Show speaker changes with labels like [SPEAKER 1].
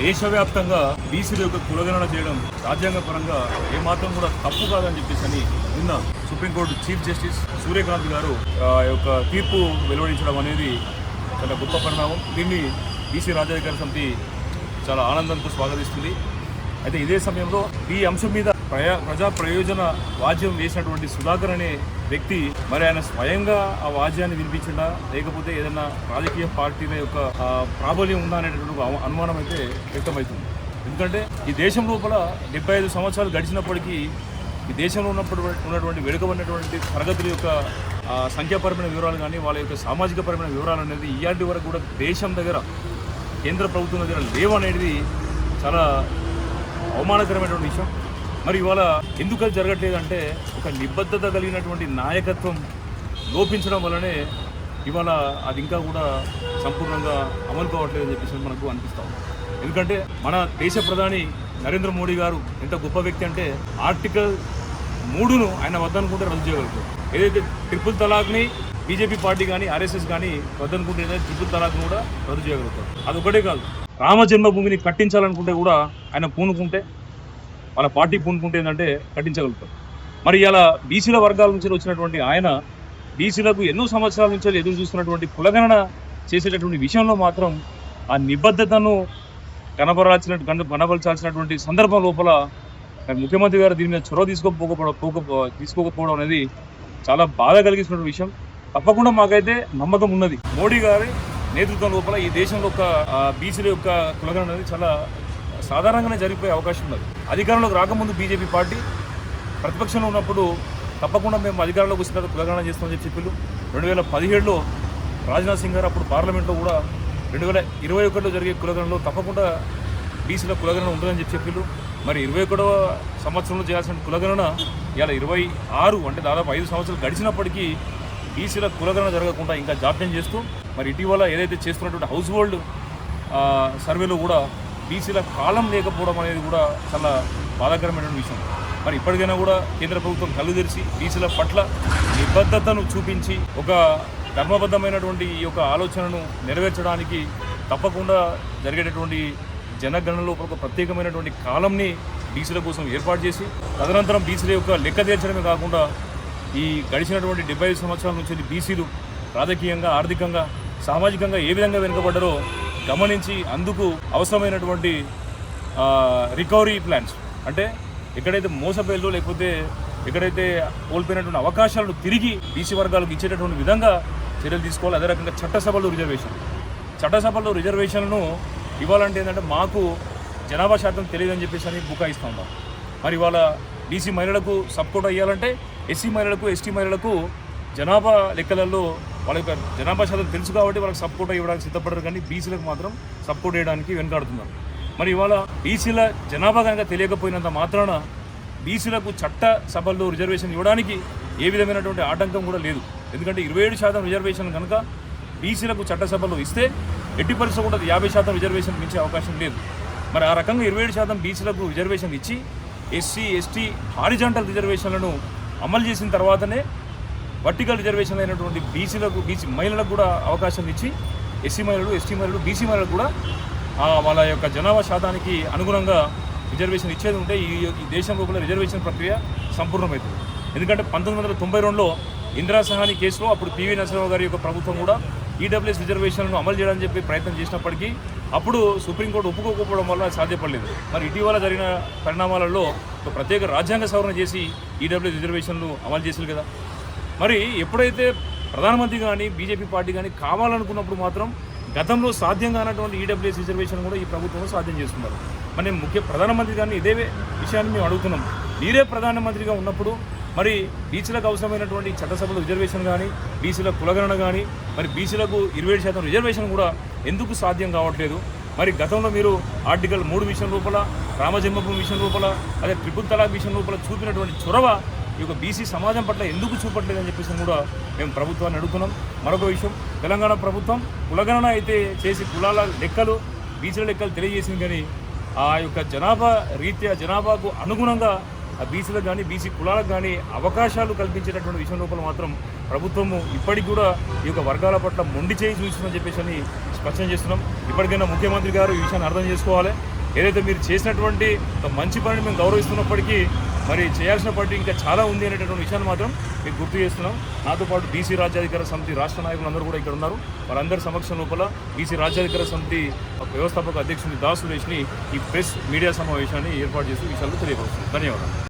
[SPEAKER 1] దేశవ్యాప్తంగా బీసీల యొక్క కులగణన చేయడం రాజ్యాంగ పరంగా ఏమాత్రం కూడా తప్పు కాదని చెప్పేసి నిన్న సుప్రీంకోర్టు చీఫ్ జస్టిస్ సూర్యకాంత్ గారు యొక్క తీర్పు వెలువడించడం అనేది చాలా గొప్ప పరిణామం. దీన్ని బీసీ రాజ్యాధికార సమితి చాలా ఆనందంతో స్వాగతిస్తుంది. అయితే ఇదే సమయంలో ఈ అంశం మీద ప్రజా ప్రయోజన వాద్యం వేసినటువంటి సుధాకర్ అనే వ్యక్తి మరి ఆయన స్వయంగా ఆ వాద్యాన్ని వినిపించిందా లేకపోతే ఏదైనా రాజకీయ పార్టీల యొక్క ప్రాబల్యం ఉందా అనేటువంటి అనుమానం అయితే వ్యక్తమవుతుంది. ఎందుకంటే ఈ దేశం లోపల 75 సంవత్సరాలు గడిచినప్పటికీ ఈ దేశంలో ఉన్నటువంటి వెనుకబడినటువంటి తరగతుల యొక్క సంఖ్యాపరమైన వివరాలు కానీ వాళ్ళ యొక్క సామాజిక పరమైన వివరాలు అనేది ఇయాటి వరకు కూడా దేశం దగ్గర కేంద్ర ప్రభుత్వం దగ్గర లేవనేది చాలా అవమానకరమైనటువంటి విషయం. మరి ఇవాళ ఎందుకు అది జరగట్లేదంటే ఒక నిబద్ధత కలిగినటువంటి నాయకత్వం లోపించడం వల్లనే ఇవాళ అది ఇంకా కూడా సంపూర్ణంగా అమలు కావట్లేదని చెప్పేసి మనకు అనిపిస్తాం. ఎందుకంటే మన దేశ ప్రధాని నరేంద్ర మోడీ గారు ఎంత గొప్ప వ్యక్తి అంటే ఆర్టికల్ 3ను ఆయన వద్దనుకుంటే రద్దు చేయగలుగుతారు. ఏదైతే ట్రిపుల్ తలాక్ని బీజేపీ పార్టీ కానీ ఆర్ఎస్ఎస్ కానీ వద్దనుకుంటే ఏదైతే ట్రిపుల్ తలాక్ను కూడా రద్దు చేయగలుగుతారు. అదొకటే కాదు, రామ జన్మభూమిని కట్టించాలనుకుంటే కూడా ఆయన పూనుకుంటే వాళ్ళ పార్టీ పూనుకుంటే ఏంటంటే కట్టించగలుగుతారు. మరి ఇలా బీసీల వర్గాల నుంచి వచ్చినటువంటి ఆయన బీసీలకు ఎన్నో సంవత్సరాల నుంచి ఎదురు చూస్తున్నటువంటి కులగణన చేసేటటువంటి విషయంలో మాత్రం ఆ నిబద్ధతను కనబరచాల్సినటువంటి సందర్భం లోపల ముఖ్యమంత్రి గారు దీని మీద చొరవ తీసుకోకపోవడం అనేది చాలా బాధ కలిగిస్తున్న విషయం. తప్పకుండా మాకైతే నమ్మకం ఉన్నది, మోడీ గారి నేతృత్వం లోపల ఈ దేశంలో ఒక బీసీల యొక్క కులగణన అనేది చాలా సాధారణంగానే జరిగిపోయే అవకాశం ఉన్నది. అధికారంలోకి రాకముందు బీజేపీ పార్టీ ప్రతిపక్షంలో ఉన్నప్పుడు తప్పకుండా మేము అధికారంలోకి వచ్చిన తర్వాత కులగణన చేస్తామని చెప్పి 2017లో రాజ్నాథ్ సింగ్ గారు అప్పుడు పార్లమెంట్లో కూడా 2021లో జరిగే కులగణనలో తప్పకుండా బీసీల కులగణన ఉంటుందని చెప్పి మరి 21వ సంవత్సరంలో చేయాల్సిన కులగణన ఇలా 26 అంటే దాదాపు 5 సంవత్సరాలు గడిచినప్పటికీ బీసీల కులగణన జరగకుండా ఇంకా జాప్యం చేస్తూ మరి ఇటీవల ఏదైతే చేస్తున్నటువంటి హౌస్ హోల్డ్ సర్వేలో కూడా బీసీల కాలం లేకపోవడం అనేది కూడా చాలా బాధాకరమైన విషయం. మరి ఇప్పటికైనా కూడా కేంద్ర ప్రభుత్వం కళ్ళు తెరిచి బీసీల పట్ల నిబద్ధతను చూపించి ఒక ధర్మబద్ధమైనటువంటి ఈ యొక్క ఆలోచనను నెరవేర్చడానికి తప్పకుండా జరిగేటటువంటి జనగణనలో ఒక ప్రత్యేకమైనటువంటి కాలంని బీసీల కోసం ఏర్పాటు చేసి తదనంతరం బీసీల యొక్క లెక్క తీర్చడమే కాకుండా ఈ గడిచినటువంటి 75 సంవత్సరాల నుంచి బీసీలు రాజకీయంగా ఆర్థికంగా సామాజికంగా ఏ విధంగా వెనుకబడ్డారో గమనించి అందుకు అవసరమైనటువంటి రికవరీ ప్లాన్స్ అంటే ఎక్కడైతే మోసపోయారో లేకపోతే ఎక్కడైతే కోల్పోయినటువంటి అవకాశాలను తిరిగి బీసీ వర్గాలకు ఇచ్చేటటువంటి విధంగా చర్యలు తీసుకోవాలి. అదే రకంగా చట్టసభలో రిజర్వేషన్లను ఇవ్వాలంటే ఏంటంటే మాకు జనాభా శాతం తెలియదని చెప్పేసి అని బుకాయిస్తూ ఉన్నాం. మరి ఇవాళ బీసీ మహిళలకు సపోర్ట్ అయ్యాలంటే ఎస్సీ మహిళలకు ఎస్టీ మహిళలకు జనాభా లెక్కలలో వాళ్ళ యొక్క జనాభా శాతం తెలుసు కాబట్టి వాళ్ళకి సపోర్ట్ ఇవ్వడానికి సిద్ధపడరు, కానీ బీసీలకు మాత్రం సపోర్ట్ చేయడానికి వెనుకాడుతున్నారు. మరి ఇవాళ బీసీల జనాభా కనుక తెలియకపోయినంత మాత్రాన బీసీలకు చట్ట సభల్లో రిజర్వేషన్ ఇవ్వడానికి ఏ విధమైనటువంటి ఆటంకం కూడా లేదు. ఎందుకంటే 27% రిజర్వేషన్ కనుక బీసీలకు చట్టసభలో ఇస్తే ఎట్టి పరిస్థితుల్లో కూడా 50% రిజర్వేషన్ మించే అవకాశం లేదు. మరి ఆ రకంగా 27% బీసీలకు రిజర్వేషన్ ఇచ్చి ఎస్సీ ఎస్టీ హారిజాంటల్ రిజర్వేషన్లను అమలు చేసిన తర్వాతనే వర్టికల్ రిజర్వేషన్ అయినటువంటి బీసీ మహిళలకు కూడా అవకాశం ఇచ్చి ఎస్సీ మహిళలు ఎస్టీ మహిళలు బీసీ మహిళలకు కూడా వాళ్ళ యొక్క జనాభా శాతానికి అనుగుణంగా రిజర్వేషన్ ఇచ్చేది ఉంటే ఈ దేశం లోపల రిజర్వేషన్ ప్రక్రియ సంపూర్ణమవుతుంది. ఎందుకంటే 1992లో ఇందిరా సహాని కేసులో అప్పుడు పివి నరసింహరావు గారి యొక్క ప్రభుత్వం కూడా ఈడబ్ల్యూఎస్ రిజర్వేషన్లను అమలు చేయడానికి చెప్పి ప్రయత్నం చేసినప్పటికీ అప్పుడు సుప్రీంకోర్టు ఒప్పుకోకపోవడం వల్ల సాధ్యపడలేదు. మరి ఇటీవల జరిగిన పరిణామాలలో ఒక ప్రత్యేక రాజ్యాంగ సవరణ చేసి ఈడబ్ల్యూఎస్ రిజర్వేషన్లు అమలు చేశారు కదా. మరి ఎప్పుడైతే ప్రధానమంత్రి కానీ బీజేపీ పార్టీ కానీ కావాలనుకున్నప్పుడు మాత్రం గతంలో సాధ్యం కానటువంటి ఈడబ్ల్యూఎస్ రిజర్వేషన్ కూడా ఈ ప్రభుత్వంలో సాధ్యం చేస్తున్నారు. మరి ప్రధానమంత్రి గారిని ఇదే విషయాన్ని మేము అడుగుతున్నాం. మీరే ప్రధానమంత్రిగా ఉన్నప్పుడు మరి బీసీలకు అవసరమైనటువంటి చట్టసభలో రిజర్వేషన్ కానీ బీసీల కులగణన కానీ మరి బీసీలకు 27% రిజర్వేషన్ కూడా ఎందుకు సాధ్యం కావట్లేదు? మరి గతంలో మీరు ఆర్టికల్ 3 విషయం లోపల రామజన్మభూమి విషయం లోపల అదే ట్రిపుల్ తలాక్ విషయం లోపల చూపినటువంటి చొరవ ఈ యొక్క బీసీ సమాజం పట్ల ఎందుకు చూపట్లేదని చెప్పేసి కూడా మేము ప్రభుత్వాన్ని అడుగుతున్నాం. మరొక విషయం, తెలంగాణ ప్రభుత్వం కులగణన అయితే చేసి కులాల లెక్కలు బీసీల లెక్కలు తెలియజేసింది, కానీ ఆ యొక్క జనాభా రీత్యా జనాభాకు అనుగుణంగా ఆ బీసీలకు కానీ బీసీ కులాలకు కానీ అవకాశాలు కల్పించేటటువంటి విషయం లోపల మాత్రం ప్రభుత్వము ఇప్పటికి కూడా ఈ యొక్క వర్గాల పట్ల మొండి చేయి చూస్తుందని చెప్పేసి స్పష్టం చేస్తున్నాం. ఇప్పటికైనా ముఖ్యమంత్రి గారు ఈ విషయాన్ని అర్థం చేసుకోవాలి. ఏదైతే మీరు చేసినటువంటి ఒక మంచి పనిని మేము గౌరవిస్తున్నప్పటికీ మరి చేయాల్సిన పట్టు ఇంకా చాలా ఉంది అనేటటువంటి విషయాన్ని మాత్రం మీకు గుర్తు చేస్తున్నాం. నాతో పాటు బీసీ రాజ్యాధికార సమితి రాష్ట్ర నాయకులందరూ కూడా ఇక్కడ ఉన్నారు. వాళ్ళందరి సమక్షం లోపల బీసీ రాజ్యాధికార సమితి వ్యవస్థాపక అధ్యక్షుని దాసు సురేష్ని ఈ ప్రెస్ మీడియా సమావేశాన్ని ఏర్పాటు చేసి విషయాలు తెలియపరుస్తుంది. ధన్యవాదాలు.